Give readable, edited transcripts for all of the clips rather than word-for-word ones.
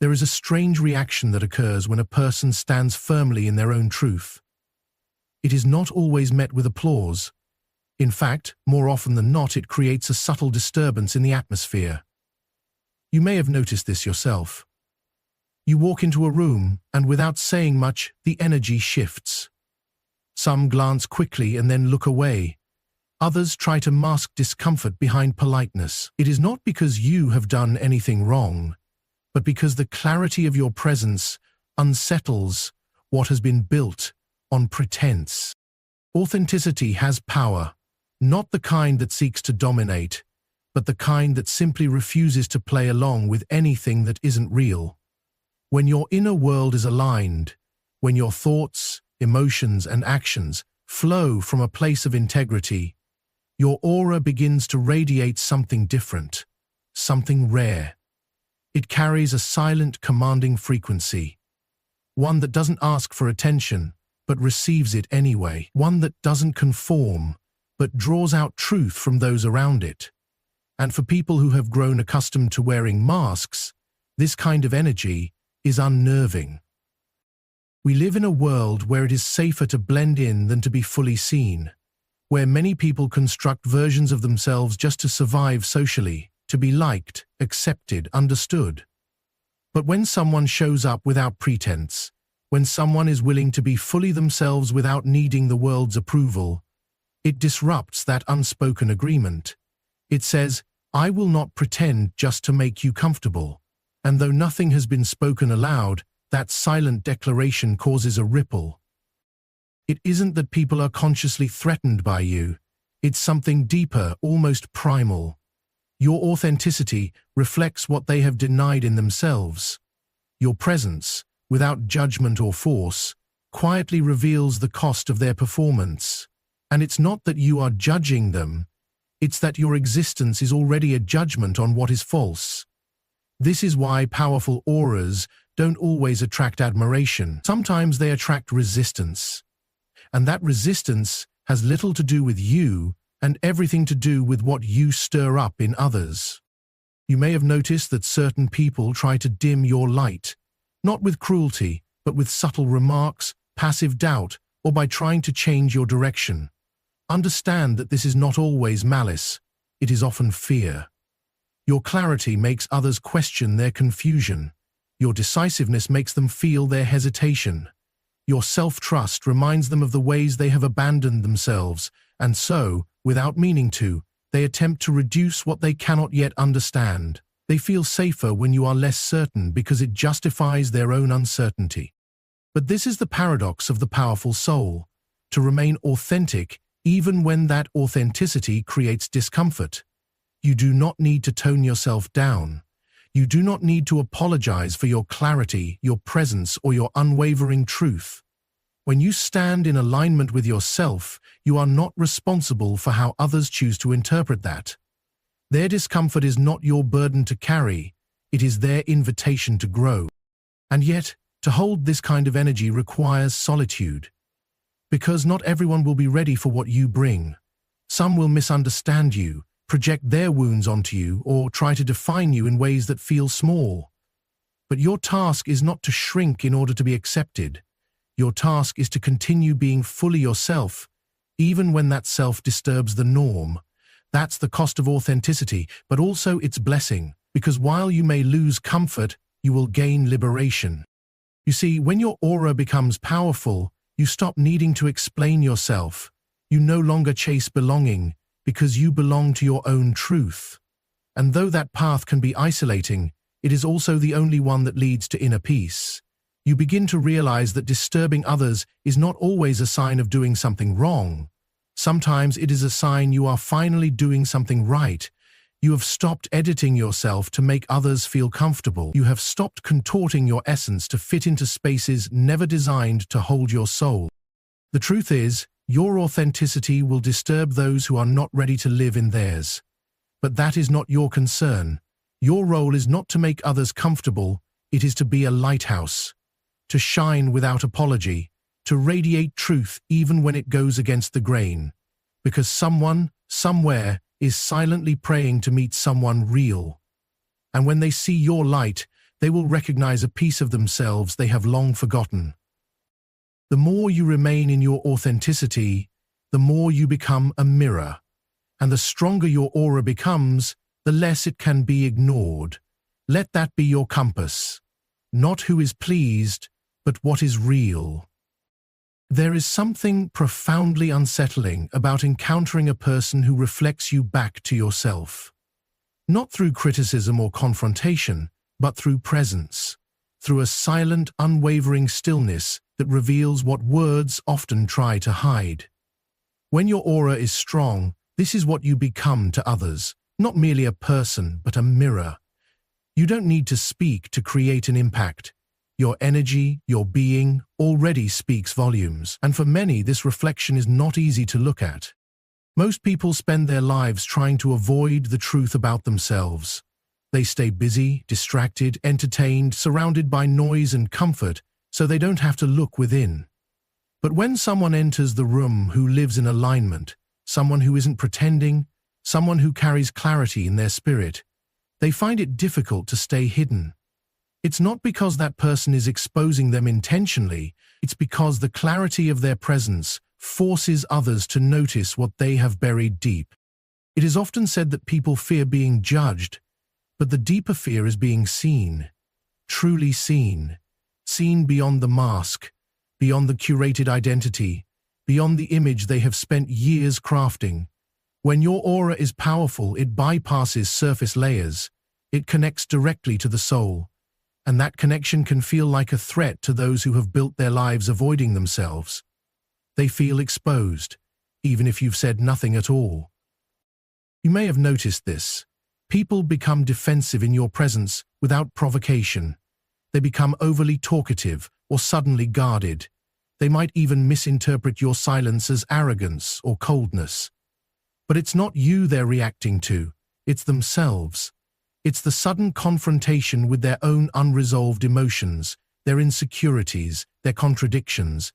There is a strange reaction that occurs when a person stands firmly in their own truth. It is not always met with applause. In fact, more often than not, it creates a subtle disturbance in the atmosphere. You may have noticed this yourself. You walk into a room, and without saying much, the energy shifts. Some glance quickly and then look away. Others try to mask discomfort behind politeness. It is not because you have done anything wrong, but because the clarity of your presence unsettles what has been built on pretense. Authenticity has power, not the kind that seeks to dominate, but the kind that simply refuses to play along with anything that isn't real. When your inner world is aligned, when your thoughts, emotions, and actions flow from a place of integrity, your aura begins to radiate something different, something rare. It carries a silent, commanding frequency, one that doesn't ask for attention, but receives it anyway, one that doesn't conform, but draws out truth from those around it. And for people who have grown accustomed to wearing masks, this kind of energy is unnerving. We live in a world where it is safer to blend in than to be fully seen, where many people construct versions of themselves just to survive socially, to be liked, accepted, understood. But when someone shows up without pretense, when someone is willing to be fully themselves without needing the world's approval, it disrupts that unspoken agreement. It says, "I will not pretend just to make you comfortable." And though nothing has been spoken aloud, that silent declaration causes a ripple. It isn't that people are consciously threatened by you. It's something deeper, almost primal. Your authenticity reflects what they have denied in themselves. Your presence, without judgment or force, quietly reveals the cost of their performance. And it's not that you are judging them, it's that your existence is already a judgment on what is false. This is why powerful auras don't always attract admiration. Sometimes they attract resistance. And that resistance has little to do with you and everything to do with what you stir up in others. You may have noticed that certain people try to dim your light, not with cruelty, but with subtle remarks, passive doubt, or by trying to change your direction. Understand that this is not always malice, it is often fear. Your clarity makes others question their confusion. Your decisiveness makes them feel their hesitation. Your self-trust reminds them of the ways they have abandoned themselves, and so, without meaning to, they attempt to reduce what they cannot yet understand. They feel safer when you are less certain because it justifies their own uncertainty. But this is the paradox of the powerful soul, to remain authentic even when that authenticity creates discomfort. You do not need to tone yourself down. You do not need to apologize for your clarity, your presence, or your unwavering truth. When you stand in alignment with yourself, you are not responsible for how others choose to interpret that. Their discomfort is not your burden to carry, it is their invitation to grow. And yet, to hold this kind of energy requires solitude. Because not everyone will be ready for what you bring. Some will misunderstand you, project their wounds onto you, or try to define you in ways that feel small. But your task is not to shrink in order to be accepted. Your task is to continue being fully yourself, even when that self disturbs the norm. That's the cost of authenticity, but also its blessing, because while you may lose comfort, you will gain liberation. You see, when your aura becomes powerful, you stop needing to explain yourself. You no longer chase belonging, because you belong to your own truth. And though that path can be isolating, it is also the only one that leads to inner peace. You begin to realize that disturbing others is not always a sign of doing something wrong. Sometimes it is a sign you are finally doing something right. You have stopped editing yourself to make others feel comfortable. You have stopped contorting your essence to fit into spaces never designed to hold your soul. The truth is, your authenticity will disturb those who are not ready to live in theirs. But that is not your concern. Your role is not to make others comfortable, it is to be a lighthouse, to shine without apology, to radiate truth even when it goes against the grain. Because someone, somewhere, is silently praying to meet someone real. And when they see your light, they will recognize a piece of themselves they have long forgotten. The more you remain in your authenticity, the more you become a mirror, and the stronger your aura becomes, the less it can be ignored. Let that be your compass. Not who is pleased, but what is real. There is something profoundly unsettling about encountering a person who reflects you back to yourself. Not through criticism or confrontation, but through presence, through a silent, unwavering stillness that reveals what words often try to hide. When your aura is strong, this is what you become to others, not merely a person, but a mirror. You don't need to speak to create an impact. Your energy, your being, already speaks volumes, and for many this reflection is not easy to look at. Most people spend their lives trying to avoid the truth about themselves. They stay busy, distracted, entertained, surrounded by noise and comfort, so they don't have to look within. But when someone enters the room who lives in alignment, someone who isn't pretending, someone who carries clarity in their spirit, they find it difficult to stay hidden. It's not because that person is exposing them intentionally, it's because the clarity of their presence forces others to notice what they have buried deep. It is often said that people fear being judged, but the deeper fear is being seen, truly seen, seen beyond the mask, beyond the curated identity, beyond the image they have spent years crafting. When your aura is powerful, it bypasses surface layers, it connects directly to the soul. And that connection can feel like a threat to those who have built their lives avoiding themselves. They feel exposed, even if you've said nothing at all. You may have noticed this. People become defensive in your presence without provocation. They become overly talkative or suddenly guarded. They might even misinterpret your silence as arrogance or coldness. But it's not you they're reacting to, it's themselves. It's the sudden confrontation with their own unresolved emotions, their insecurities, their contradictions.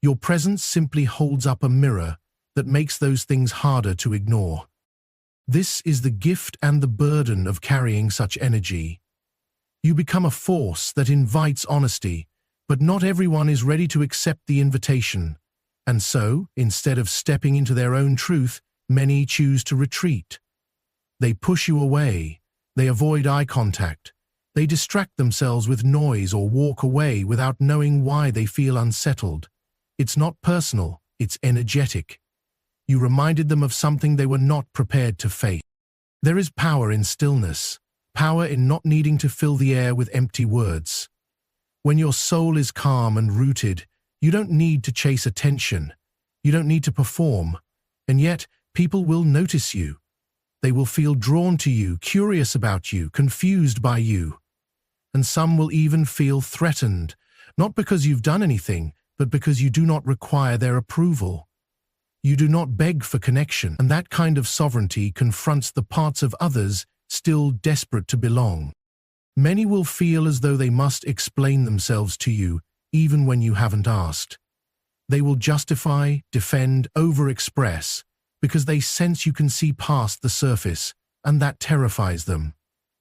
Your presence simply holds up a mirror that makes those things harder to ignore. This is the gift and the burden of carrying such energy. You become a force that invites honesty, but not everyone is ready to accept the invitation. And so, instead of stepping into their own truth, many choose to retreat. They push you away. They avoid eye contact. They distract themselves with noise or walk away without knowing why they feel unsettled. It's not personal, it's energetic. You reminded them of something they were not prepared to face. There is power in stillness, power in not needing to fill the air with empty words. When your soul is calm and rooted, you don't need to chase attention. You don't need to perform. And yet, people will notice you. They will feel drawn to you, curious about you, confused by you. And some will even feel threatened, not because you've done anything, but because you do not require their approval. You do not beg for connection, and that kind of sovereignty confronts the parts of others still desperate to belong. Many will feel as though they must explain themselves to you, even when you haven't asked. They will justify, defend, overexpress, because they sense you can see past the surface, and that terrifies them.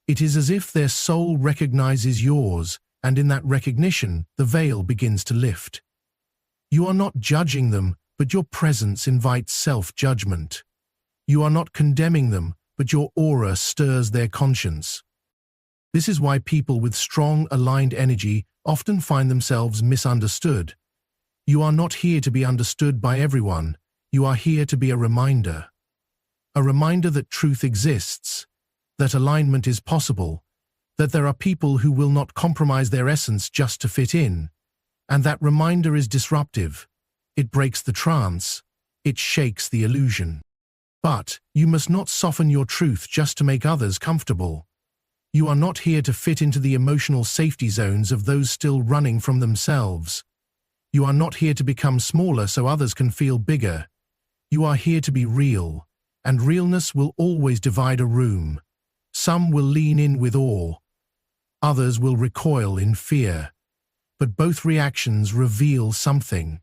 It is as if their soul recognizes yours, and in that recognition, the veil begins to lift. You are not judging them, but your presence invites self-judgment. You are not condemning them, but your aura stirs their conscience. This is why people with strong, aligned energy often find themselves misunderstood. You are not here to be understood by everyone. You are here to be a reminder. A reminder that truth exists, that alignment is possible, that there are people who will not compromise their essence just to fit in. And that reminder is disruptive. It breaks the trance. It shakes the illusion. But you must not soften your truth just to make others comfortable. You are not here to fit into the emotional safety zones of those still running from themselves. You are not here to become smaller so others can feel bigger. You are here to be real, and realness will always divide a room. Some will lean in with awe. Others will recoil in fear. But both reactions reveal something.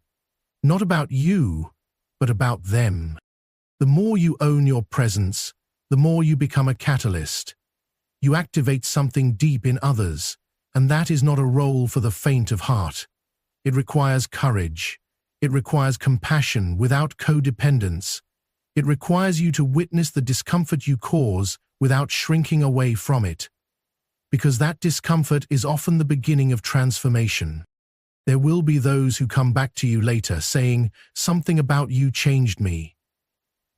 Not about you, but about them. The more you own your presence, the more you become a catalyst. You activate something deep in others, and that is not a role for the faint of heart. It requires courage. It requires compassion without codependence. It requires you to witness the discomfort you cause without shrinking away from it. Because that discomfort is often the beginning of transformation. There will be those who come back to you later saying, "Something about you changed me."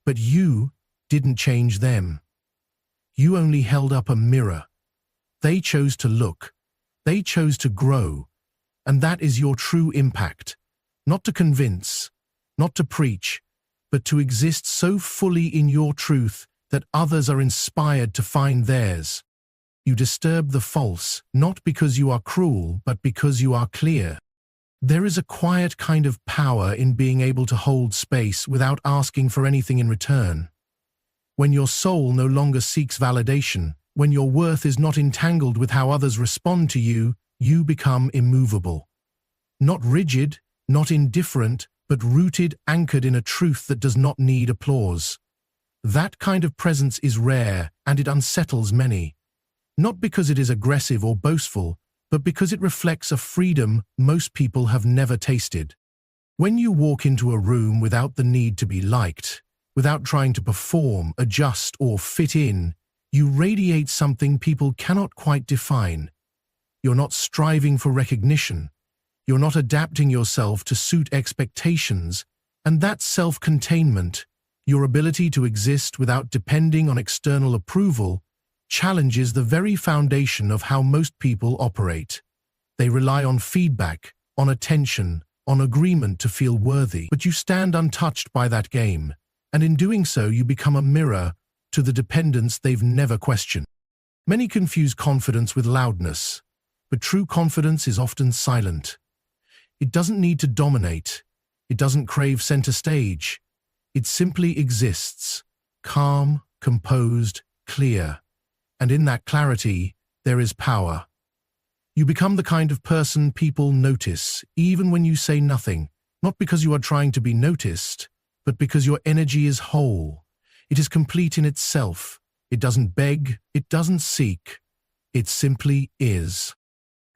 But you didn't change them. You only held up a mirror. They chose to look. They chose to grow. And that is your true impact. Not to convince, not to preach, but to exist so fully in your truth that others are inspired to find theirs. You disturb the false, not because you are cruel, but because you are clear. There is a quiet kind of power in being able to hold space without asking for anything in return. When your soul no longer seeks validation, when your worth is not entangled with how others respond to you, you become immovable. Not rigid, not indifferent, but rooted, anchored in a truth that does not need applause. That kind of presence is rare, and it unsettles many. Not because it is aggressive or boastful, but because it reflects a freedom most people have never tasted. When you walk into a room without the need to be liked, without trying to perform, adjust, or fit in, you radiate something people cannot quite define. You're not striving for recognition. You're not adapting yourself to suit expectations, and that self-containment, your ability to exist without depending on external approval, challenges the very foundation of how most people operate. They rely on feedback, on attention, on agreement to feel worthy. But you stand untouched by that game, and in doing so you become a mirror to the dependence they've never questioned. Many confuse confidence with loudness, but true confidence is often silent. It doesn't need to dominate. It doesn't crave center stage. It simply exists, calm, composed, clear. And in that clarity, there is power. You become the kind of person people notice, even when you say nothing, not because you are trying to be noticed, but because your energy is whole. It is complete in itself. It doesn't beg, it doesn't seek. It simply is.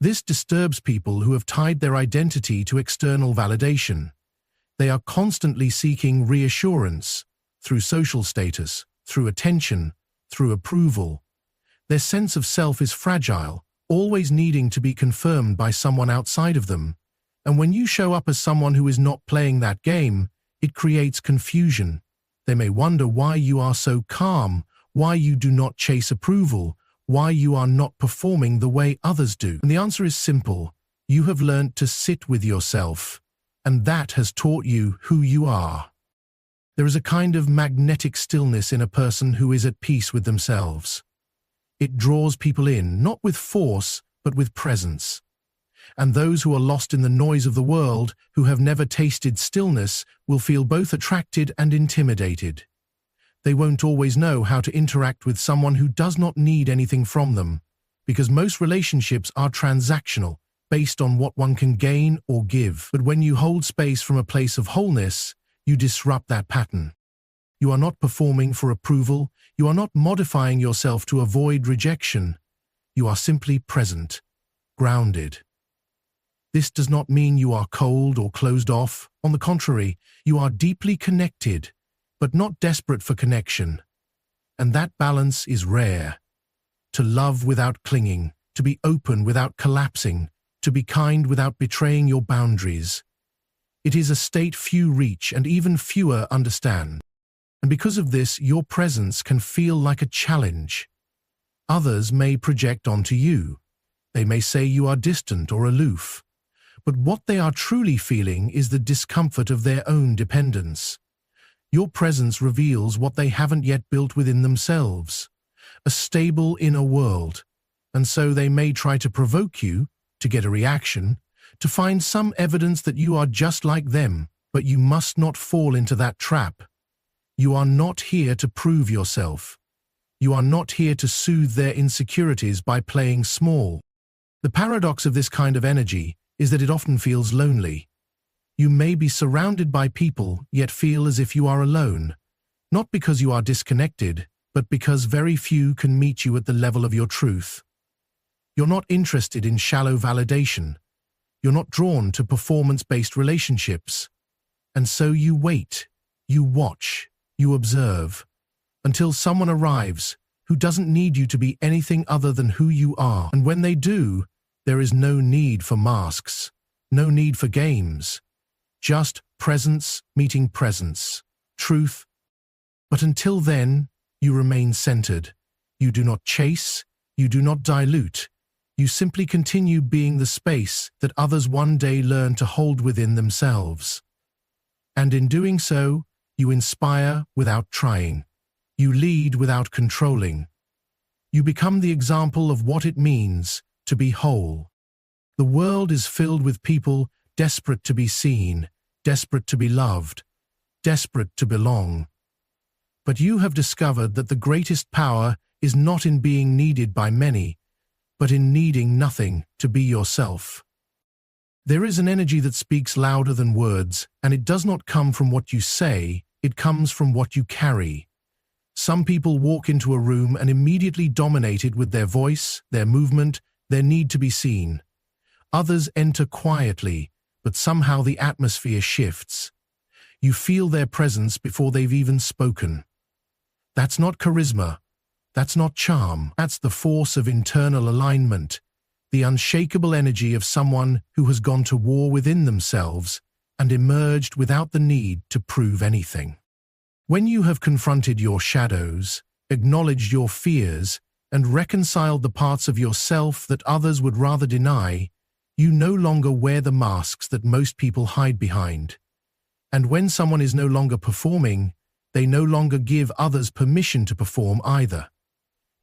This disturbs people who have tied their identity to external validation. They are constantly seeking reassurance through social status, through attention, through approval. Their sense of self is fragile, always needing to be confirmed by someone outside of them. And when you show up as someone who is not playing that game, it creates confusion. They may wonder why you are so calm, why you do not chase approval, why you are not performing the way others do. And the answer is simple. You have learned to sit with yourself, and that has taught you who you are. There is a kind of magnetic stillness in a person who is at peace with themselves. It draws people in, not with force, but with presence. And those who are lost in the noise of the world, who have never tasted stillness, will feel both attracted and intimidated. They won't always know how to interact with someone who does not need anything from them, because most relationships are transactional, based on what one can gain or give. But when you hold space from a place of wholeness, you disrupt that pattern. You are not performing for approval. You are not modifying yourself to avoid rejection. You are simply present, grounded. This does not mean you are cold or closed off. On the contrary, you are deeply connected, but not desperate for connection. And that balance is rare. To love without clinging, to be open without collapsing, to be kind without betraying your boundaries. It is a state few reach and even fewer understand. And because of this, your presence can feel like a challenge. Others may project onto you. They may say you are distant or aloof. But what they are truly feeling is the discomfort of their own dependence. Your presence reveals what they haven't yet built within themselves, a stable inner world. And so they may try to provoke you, to get a reaction, to find some evidence that you are just like them, but you must not fall into that trap. You are not here to prove yourself. You are not here to soothe their insecurities by playing small. The paradox of this kind of energy is that it often feels lonely. You may be surrounded by people, yet feel as if you are alone, not because you are disconnected, but because very few can meet you at the level of your truth. You're not interested in shallow validation. You're not drawn to performance-based relationships. And so you wait, you watch, you observe, until someone arrives who doesn't need you to be anything other than who you are. And when they do, there is no need for masks, no need for games, just presence meeting presence, truth. But until then, you remain centered. You do not chase, you do not dilute. You simply continue being the space that others one day learn to hold within themselves. And in doing so, you inspire without trying. You lead without controlling. You become the example of what it means to be whole. The world is filled with people desperate to be seen, desperate to be loved, desperate to belong. But you have discovered that the greatest power is not in being needed by many, but in needing nothing to be yourself. There is an energy that speaks louder than words, and it does not come from what you say, it comes from what you carry. Some people walk into a room and immediately dominate it with their voice, their movement, their need to be seen. Others enter quietly, but somehow the atmosphere shifts. You feel their presence before they've even spoken. That's not charisma. That's not charm. That's the force of internal alignment, the unshakable energy of someone who has gone to war within themselves and emerged without the need to prove anything. When you have confronted your shadows, acknowledged your fears, and reconciled the parts of yourself that others would rather deny, you no longer wear the masks that most people hide behind. And when someone is no longer performing, they no longer give others permission to perform either.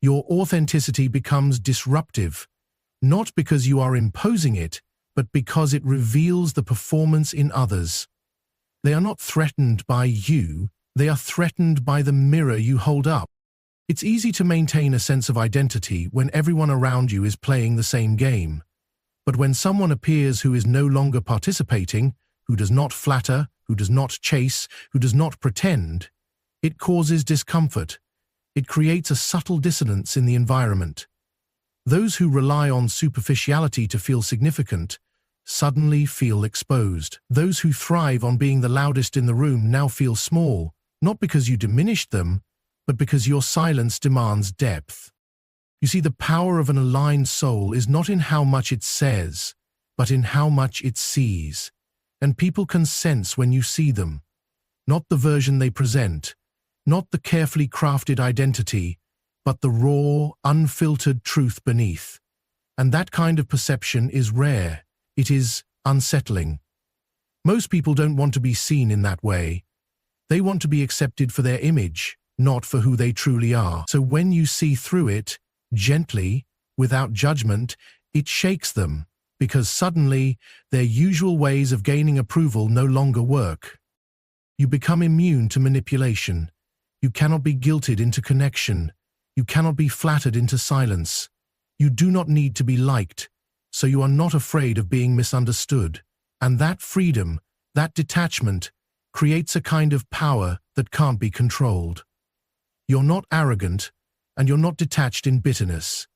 Your authenticity becomes disruptive, not because you are imposing it, but because it reveals the performance in others. They are not threatened by you, they are threatened by the mirror you hold up. It's easy to maintain a sense of identity when everyone around you is playing the same game. But when someone appears who is no longer participating, who does not flatter, who does not chase, who does not pretend, it causes discomfort. It creates a subtle dissonance in the environment. Those who rely on superficiality to feel significant suddenly feel exposed. Those who thrive on being the loudest in the room now feel small, not because you diminished them, but because your silence demands depth. You see, the power of an aligned soul is not in how much it says, but in how much it sees. And people can sense when you see them, not the version they present, not the carefully crafted identity, but the raw, unfiltered truth beneath. And that kind of perception is rare. It is unsettling. Most people don't want to be seen in that way. They want to be accepted for their image, not for who they truly are. So when you see through it, gently, without judgment, it shakes them, because suddenly their usual ways of gaining approval no longer work. You become immune to manipulation. You cannot be guilted into connection. You cannot be flattered into silence. You do not need to be liked, so you are not afraid of being misunderstood. And that freedom, that detachment, creates a kind of power that can't be controlled. You're not arrogant, and you're not detached in bitterness.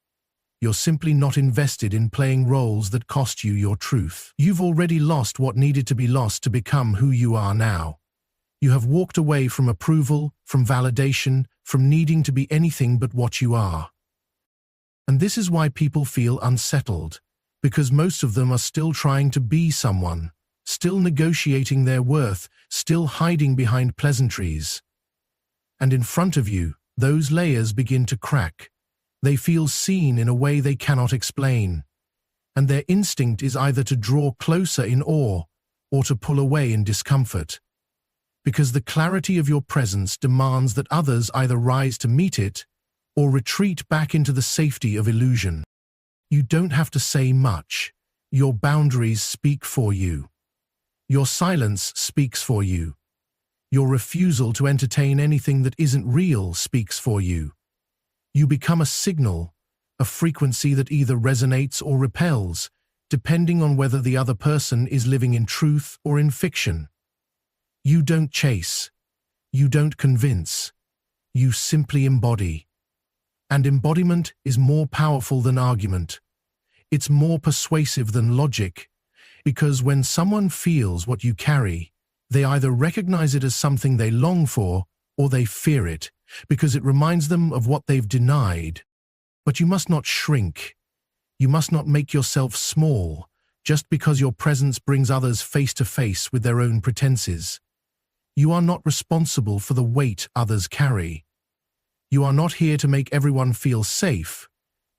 You're simply not invested in playing roles that cost you your truth. You've already lost what needed to be lost to become who you are now. You have walked away from approval, from validation, from needing to be anything but what you are. And this is why people feel unsettled, because most of them are still trying to be someone, still negotiating their worth, still hiding behind pleasantries. And in front of you, those layers begin to crack. They feel seen in a way they cannot explain. And their instinct is either to draw closer in awe or to pull away in discomfort. Because the clarity of your presence demands that others either rise to meet it or retreat back into the safety of illusion. You don't have to say much. Your boundaries speak for you. Your silence speaks for you. Your refusal to entertain anything that isn't real speaks for you. You become a signal, a frequency that either resonates or repels, depending on whether the other person is living in truth or in fiction. You don't chase. You don't convince. you simply embody. And embodiment is more powerful than argument. It's more persuasive than logic, because when someone feels what you carry, they either recognize it as something they long for or they fear it, because it reminds them of what they've denied. But you must not shrink. You must not make yourself small, just because your presence brings others face to face with their own pretenses. You are not responsible for the weight others carry. You are not here to make everyone feel safe.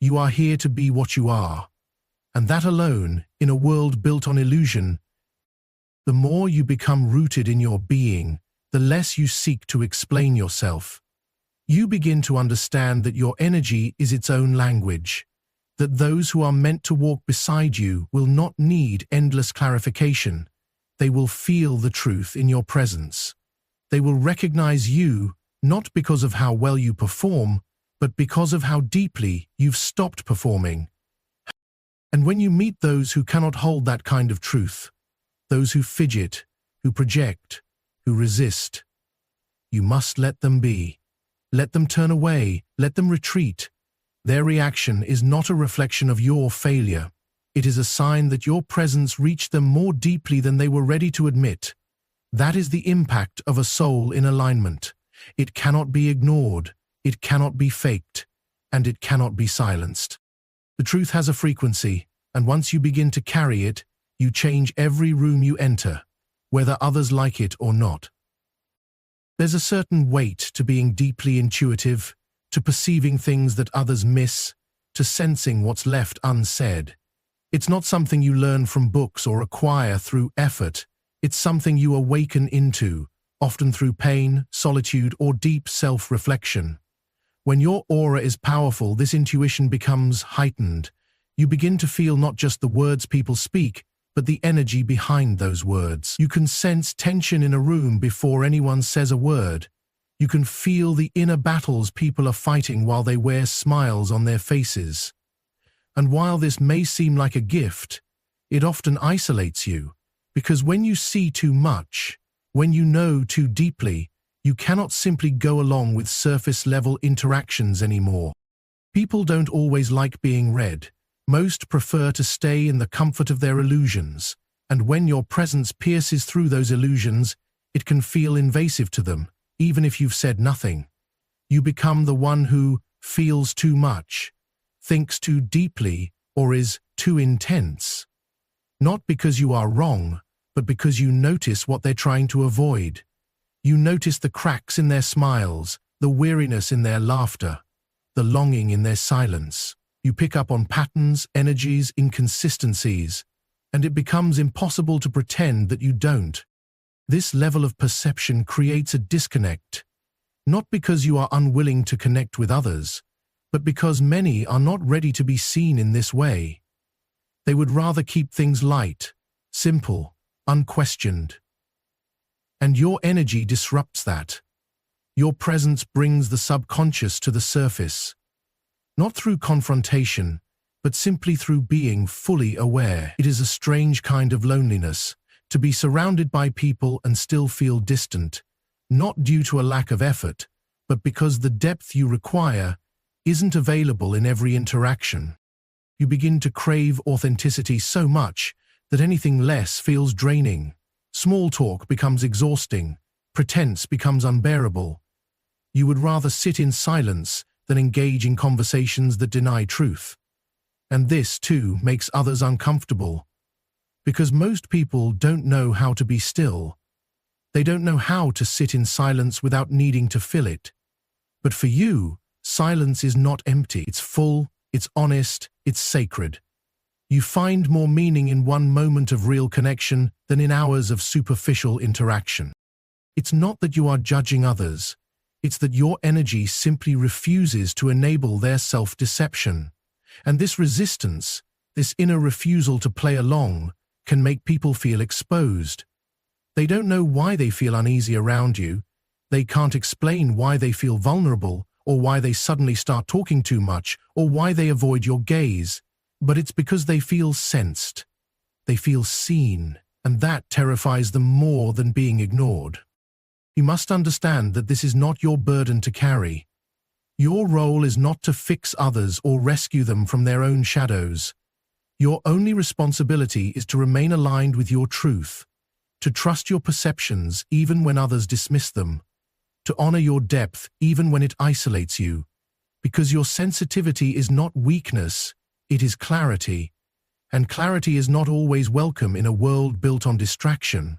You are here to be what you are. And that alone, in a world built on illusion, the more you become rooted in your being, the less you seek to explain yourself. You begin to understand that your energy is its own language, that those who are meant to walk beside you will not need endless clarification. They will feel the truth in your presence. They will recognize you not because of how well you perform, but because of how deeply you've stopped performing. And when you meet those who cannot hold that kind of truth, those who fidget, who project, who resist, you must let them be. Let them turn away, let them retreat. Their reaction is not a reflection of your failure. It is a sign that your presence reached them more deeply than they were ready to admit. That is the impact of a soul in alignment. It cannot be ignored, it cannot be faked, and it cannot be silenced. The truth has a frequency, and once you begin to carry it, you change every room you enter, whether others like it or not. There's a certain weight to being deeply intuitive, to perceiving things that others miss, to sensing what's left unsaid. It's not something you learn from books or acquire through effort. It's something you awaken into, often through pain, solitude, or deep self-reflection. When your aura is powerful, this intuition becomes heightened. You begin to feel not just the words people speak, but the energy behind those words. You can sense tension in a room before anyone says a word. You can feel the inner battles people are fighting while they wear smiles on their faces. And while this may seem like a gift, it often isolates you, because when you see too much, when you know too deeply, you cannot simply go along with surface-level interactions anymore. People don't always like being read. Most prefer to stay in the comfort of their illusions, and when your presence pierces through those illusions, it can feel invasive to them, even if you've said nothing. You become the one who feels too much, thinks too deeply, or is too intense. Not because you are wrong, but because you notice what they're trying to avoid. You notice the cracks in their smiles, the weariness in their laughter, the longing in their silence. You pick up on patterns, energies, inconsistencies, and it becomes impossible to pretend that you don't. This level of perception creates a disconnect, not because you are unwilling to connect with others, but because many are not ready to be seen in this way. They would rather keep things light, simple, unquestioned. And your energy disrupts that. Your presence brings the subconscious to the surface, not through confrontation, but simply through being fully aware. It is a strange kind of loneliness, to be surrounded by people and still feel distant, not due to a lack of effort, but because the depth you require isn't available in every interaction. You begin to crave authenticity so much that anything less feels draining. Small talk becomes exhausting, pretense becomes unbearable. You would rather sit in silence than engage in conversations that deny truth. And this, too, makes others uncomfortable, because most people don't know how to be still. They don't know how to sit in silence without needing to fill it. But for you, silence is not empty. It's full, it's honest, it's sacred. You find more meaning in one moment of real connection than in hours of superficial interaction. It's not that you are judging others. It's that your energy simply refuses to enable their self-deception. And this resistance, this inner refusal to play along, can make people feel exposed. They don't know why they feel uneasy around you. They can't explain why they feel vulnerable, or why they suddenly start talking too much, or why they avoid your gaze. But it's because they feel sensed. They feel seen, and that terrifies them more than being ignored. You must understand that this is not your burden to carry. Your role is not to fix others or rescue them from their own shadows. Your only responsibility is to remain aligned with your truth, to trust your perceptions even when others dismiss them, to honor your depth even when it isolates you, because your sensitivity is not weakness, it is clarity, and clarity is not always welcome in a world built on distraction.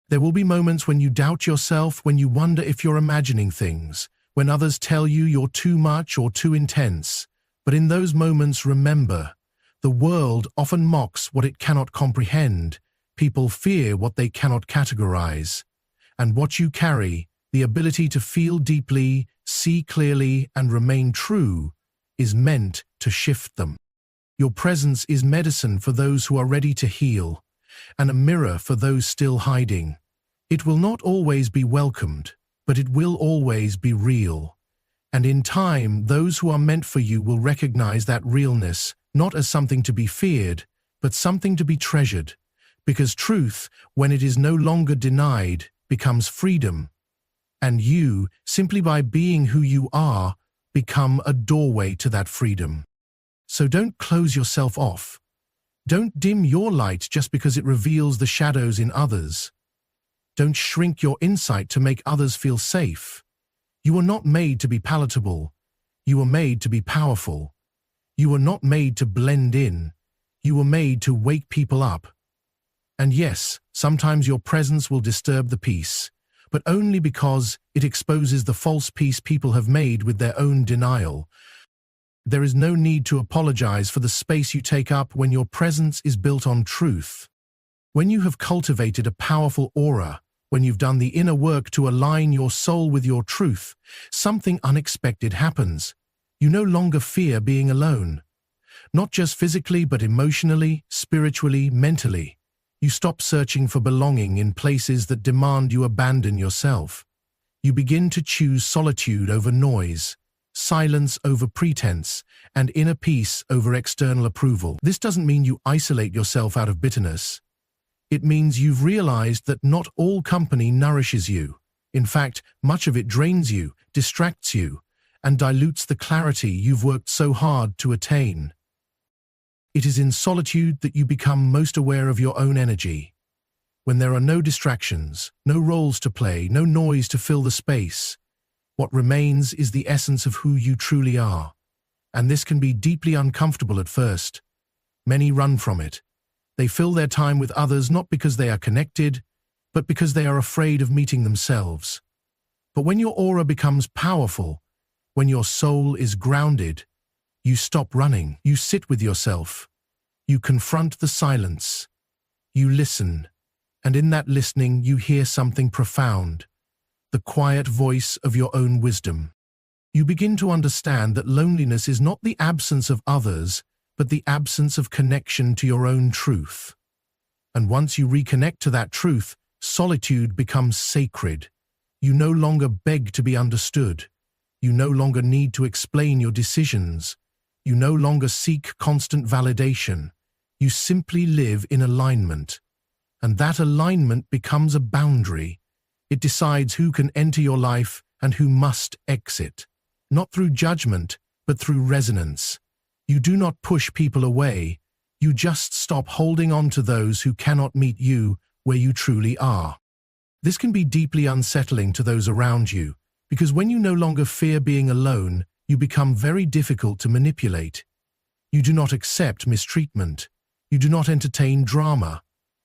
There will be moments when you doubt yourself, when you wonder if you're imagining things, when others tell you you're too much or too intense. But in those moments, remember, the world often mocks what it cannot comprehend. People fear what they cannot categorize. And what you carry, the ability to feel deeply, see clearly, and remain true, is meant to shift them. Your presence is medicine for those who are ready to heal, and a mirror for those still hiding. It will not always be welcomed, but it will always be real. And in time, those who are meant for you will recognize that realness, not as something to be feared, but something to be treasured. Because truth, when it is no longer denied, becomes freedom. And you, simply by being who you are, become a doorway to that freedom. So don't close yourself off. Don't dim your light just because it reveals the shadows in others. Don't shrink your insight to make others feel safe. You were not made to be palatable. You were made to be powerful. You were not made to blend in. You were made to wake people up. And yes, sometimes your presence will disturb the peace, but only because it exposes the false peace people have made with their own denial. There is no need to apologize for the space you take up when your presence is built on truth. When you have cultivated a powerful aura, when you've done the inner work to align your soul with your truth, something unexpected happens. You no longer fear being alone. Not just physically, but emotionally, spiritually, mentally. You stop searching for belonging in places that demand you abandon yourself. You begin to choose solitude over noise, silence over pretense, and inner peace over external approval. This doesn't mean you isolate yourself out of bitterness. It means you've realized that not all company nourishes you. In fact, much of it drains you, distracts you, and dilutes the clarity you've worked so hard to attain. It is in solitude that you become most aware of your own energy. When there are no distractions, no roles to play, no noise to fill the space, what remains is the essence of who you truly are. And this can be deeply uncomfortable at first. Many run from it. They fill their time with others not because they are connected, but because they are afraid of meeting themselves. But when your aura becomes powerful, when your soul is grounded, you stop running, you sit with yourself, you confront the silence, you listen, and in that listening you hear something profound, the quiet voice of your own wisdom. You begin to understand that loneliness is not the absence of others, but the absence of connection to your own truth. And once you reconnect to that truth, solitude becomes sacred. You no longer beg to be understood. You no longer need to explain your decisions. You no longer seek constant validation. You simply live in alignment. And that alignment becomes a boundary. It decides who can enter your life and who must exit. Not through judgment, but through resonance. You do not push people away. You just stop holding on to those who cannot meet you where you truly are. This can be deeply unsettling to those around you, because when you no longer fear being alone, you become very difficult to manipulate. You do not accept mistreatment. You do not entertain drama.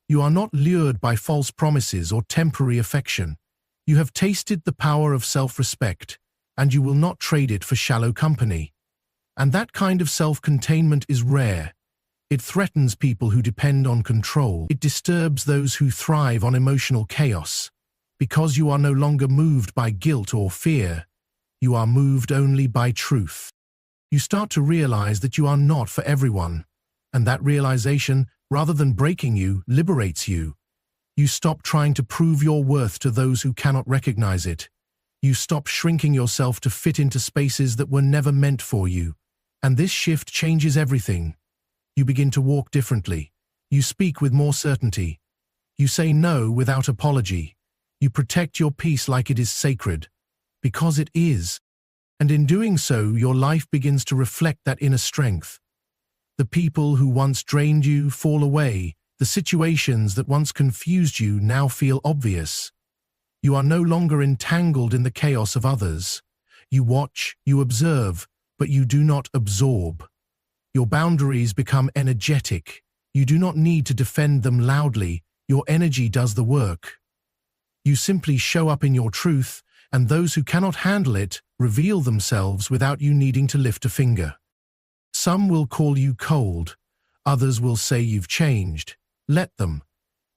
You are not lured by false promises or temporary affection. You have tasted the power of self-respect, and you will not trade it for shallow company. And that kind of self-containment is rare. It threatens people who depend on control. It disturbs those who thrive on emotional chaos. Because you are no longer moved by guilt or fear, you are moved only by truth. You start to realize that you are not for everyone, and that realization, rather than breaking you, liberates you. You stop trying to prove your worth to those who cannot recognize it. You stop shrinking yourself to fit into spaces that were never meant for you. And this shift changes everything. You begin to walk differently. You speak with more certainty. You say no without apology. You protect your peace like it is sacred, because it is. And in doing so, your life begins to reflect that inner strength. The people who once drained you fall away. The situations that once confused you now feel obvious. You are no longer entangled in the chaos of others. You watch, you observe, but you do not absorb. Your boundaries become energetic. You do not need to defend them loudly. Your energy does the work. You simply show up in your truth, and those who cannot handle it reveal themselves without you needing to lift a finger. Some will call you cold. Others will say you've changed. Let them.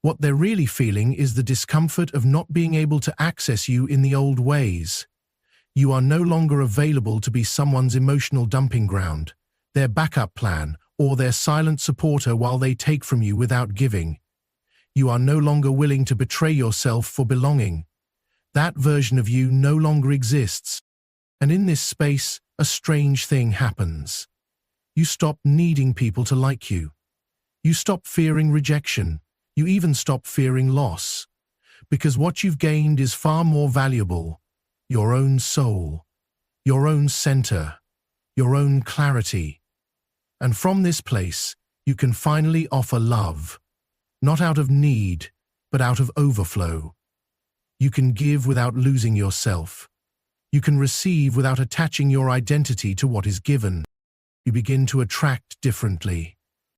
What they're really feeling is the discomfort of not being able to access you in the old ways. You are no longer available to be someone's emotional dumping ground, their backup plan, or their silent supporter while they take from you without giving. You are no longer willing to betray yourself for belonging. That version of you no longer exists. And in this space, a strange thing happens. You stop needing people to like you. You stop fearing rejection. You even stop fearing loss. Because what you've gained is far more valuable. Your own soul, your own center, your own clarity. And from this place, you can finally offer love, not out of need, but out of overflow. You can give without losing yourself. You can receive without attaching your identity to what is given. You begin to attract differently.